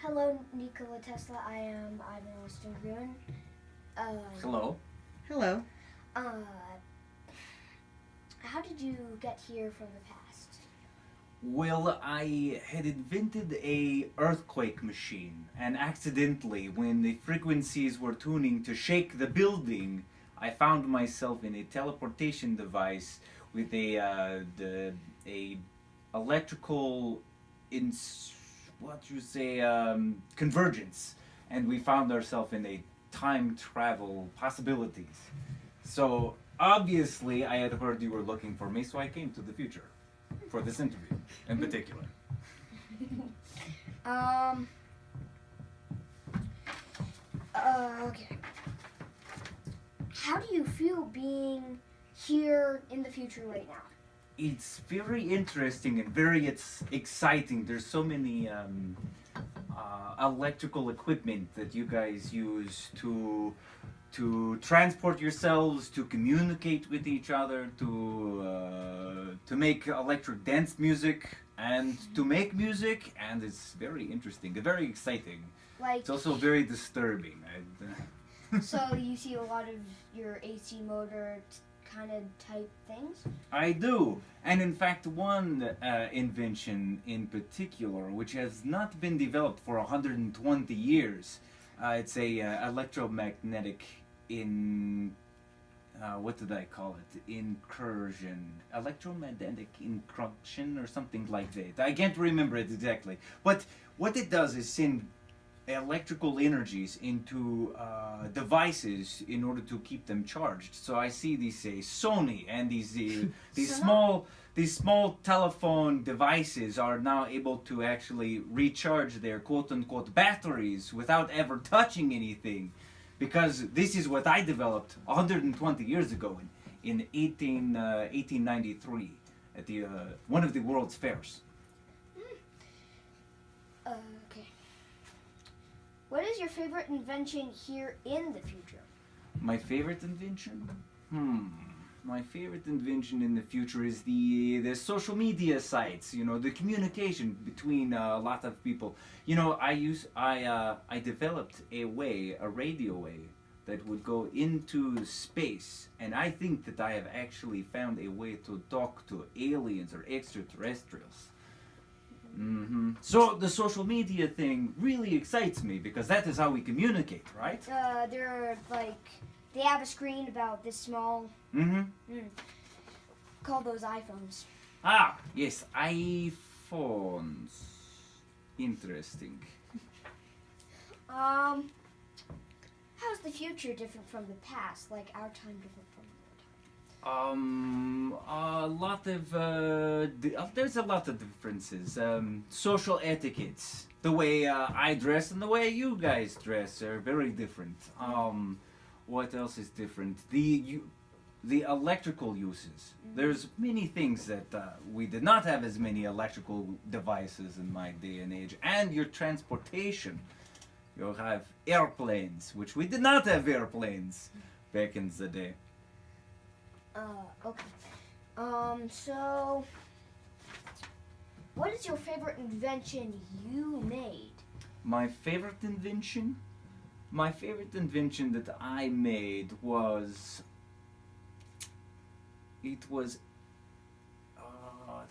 Hello, Nikola Tesla. I'm Austin-Groen. Hello. Hello. Uh, how did you get here from the past? Well, I had invented a earthquake machine, and accidentally, when the frequencies were tuning to shake the building, I found myself in a teleportation device with a electrical convergence, and we found ourselves in a time travel possibilities. So obviously, I had heard you were looking for me, so I came to the future for this interview in particular. Okay. How do you feel being here in the future right now? It's very interesting and very exciting. There's so many electrical equipment that you guys use to transport yourselves, to communicate with each other, to make electric dance music, and to make music, and it's very interesting, very exciting. Like, It's also very disturbing. so you see a lot of your AC motor kind of type things? I do, and in fact, one invention in particular, which has not been developed for 120 years, it's a electromagnetic what did I call it? Electromagnetic incursion or something like that. I can't remember it exactly. But what it does is send electrical energies into devices in order to keep them charged. So I see these Sony and these small telephone devices are now able to actually recharge their quote unquote batteries without ever touching anything. Because this is what I developed 120 years ago in 1893 at the one of the world's fairs. Okay. What is your favorite invention here in the future? My favorite invention? My favorite invention in the future is the social media sites. You know, the communication between a lot of people. You know, I developed a radio wave that would go into space, and I think that I have actually found a way to talk to aliens or extraterrestrials. So the social media thing really excites me because that is how we communicate, right? They're like, they have a screen about this small. Call those iPhones. Ah, yes, iPhones. Interesting. How's the future different from the past? Like our time different from A lot of there's a lot of differences. Social etiquettes, the way I dress and the way you guys dress are very different. What else is different? The electrical uses. There's many things that we did not have as many electrical devices in my day and age. And your transportation. You'll have airplanes, which we did not have airplanes back in the day. Okay. So what is your favorite invention you made? My favorite invention? My favorite invention that I made was...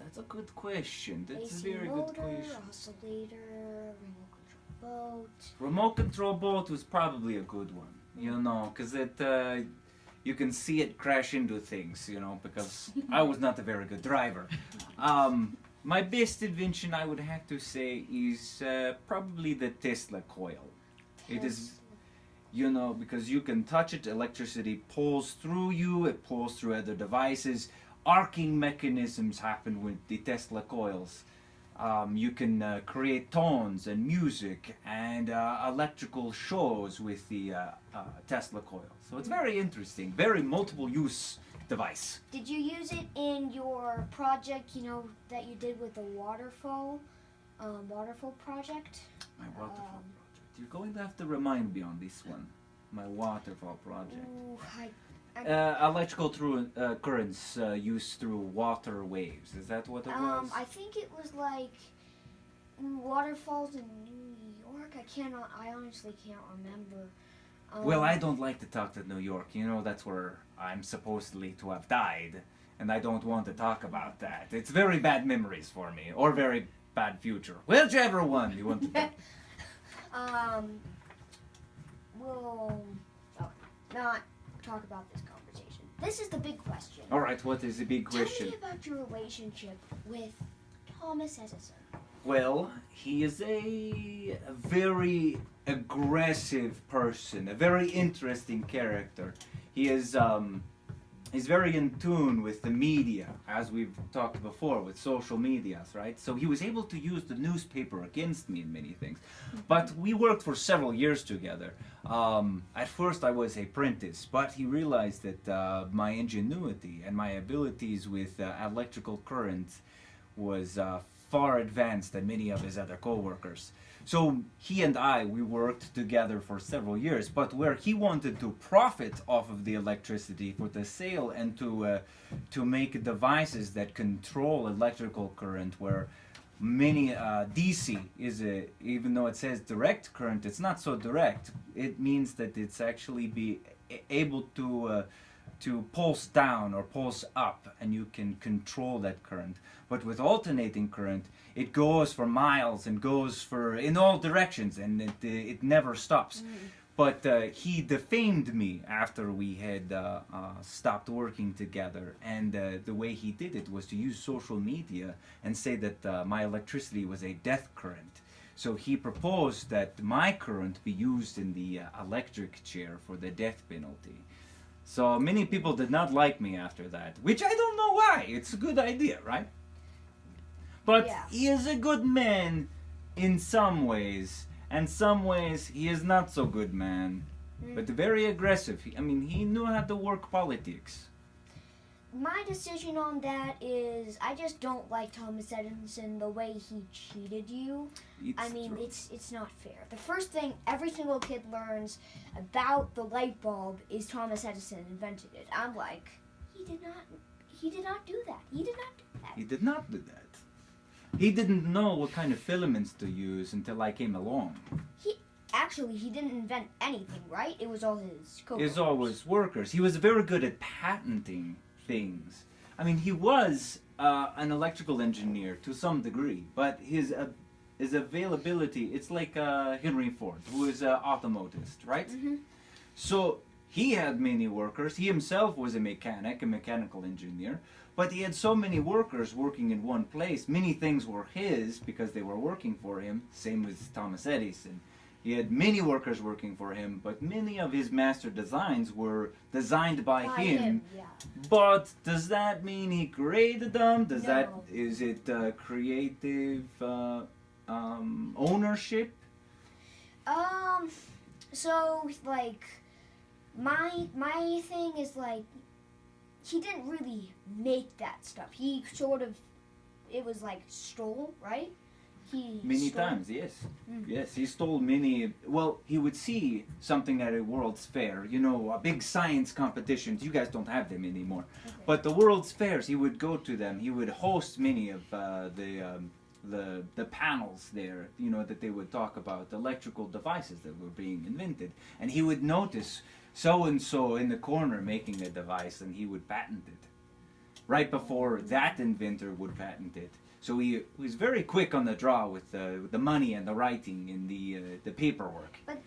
that's a good question. That's AC a very motor, good question. oscillator, remote control boat. Remote control boat was probably a good one, you know, because you can see it crash into things, you know, because I was not a very good driver. My best invention, I would have to say, is probably the Tesla coil. It is, you know, because you can touch it, electricity pulls through you, it pulls through other devices. Arcing mechanisms happen with the Tesla coils. You can create tones and music and electrical shows with the Tesla coil. So it's very interesting, very multiple use device. Did you use it in your project, you know, that you did with the waterfall project? My waterfall project. You're going to have to remind me on this one. My waterfall project. Ooh, Electrical currents used through water waves. Is that what it was? I think it was like waterfalls in New cannot. I honestly can't remember. Well, I don't like to talk to New York. You know, that's where I'm supposedly to have died, and I don't want to talk about that. It's very bad memories for me, or very bad future. Whichever one you want to talk. We'll not talk about this conversation. This is the big question. All right, what is the big question? Tell me about your relationship with Thomas Edison. Well, he is a very aggressive person, a very interesting character. He is he's very in tune with the media, as we've talked before, with social medias, right? So he was able to use the newspaper against me in many things. But we worked for several years together. At first I was an apprentice, but he realized that my ingenuity and my abilities with electrical current was far advanced than many of his other co-workers. So he and we worked together for several years, but where he wanted to profit off of the electricity for the sale and to make devices that control electrical current, where many DC is even though it says direct current, it's not so direct. It means that it's actually be able to pulse down or pulse up, and you can control that current. But with alternating current, it goes for miles and goes for in all directions, and it never stops. But he defamed me after we had stopped working together, and the way he did it was to use social media and say that my electricity was a death current. So he proposed that my current be used in the electric chair for the death penalty. So many people did not like me after that, which I don't know why. It's a good idea, right? But Yeah. he is a good man in some ways, and some ways he is not so good man. But very aggressive. He knew how to work politics. My decision on that is I just don't like Thomas Edison the way he cheated you. It's not fair. The first thing every single kid learns about the light bulb is Thomas Edison invented it. I'm like, he did not do that. He did not do that. He did not do that. He didn't know what kind of filaments to use until I came along. He didn't invent anything, right? It was all his co-workers. It was always workers. He was very good at patenting things. He was an electrical engineer to some degree, but his availability, it's like Henry Ford, who is an automotivist, right? Mm-hmm. So he had many workers. He himself was a mechanic, a mechanical engineer, but he had so many workers working in one place. Many things were his because they were working for him. Same with Thomas Edison. He had many workers working for him, but many of his master designs were designed by him. Yeah. But does that mean he created them? No. Is it creative ownership? So like my thing is like he didn't really make that stuff. He sort of it was like stole, right? Many times, yes. Yes, he stole many. Well, he would see something at a World's Fair, a big science competitions. You guys don't have them anymore. Okay. But the World's Fairs, he would go to them. He would host many of the panels there, that they would talk about electrical devices that were being invented. And he would notice so-and-so in the corner making a device, and he would patent it. Right before that inventor would patent it. So he was very quick on the draw with the money and the writing and the paperwork. But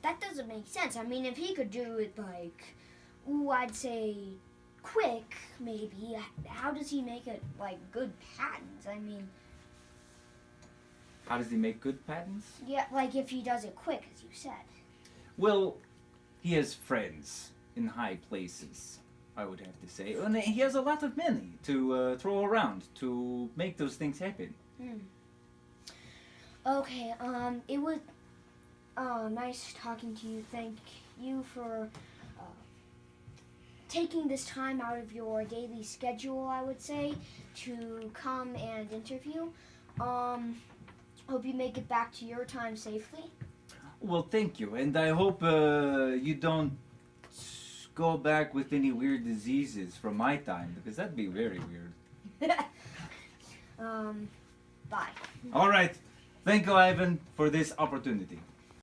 that doesn't make sense. If he could do it like, I'd say quick, maybe. How does he make it like good patents? How does he make good patents? Yeah, like if he does it quick, as you said. Well, he has friends in high places, I would have to say. And he has a lot of money to throw around to make those things happen. Okay, it was nice talking to you. Thank you for taking this time out of your daily schedule, I would say, to come and interview. Hope you make it back to your time safely. Well, thank you. And I hope you don't go back with any weird diseases from my time, because that'd be very weird. Bye. All right. Thank you, Ivan, for this opportunity.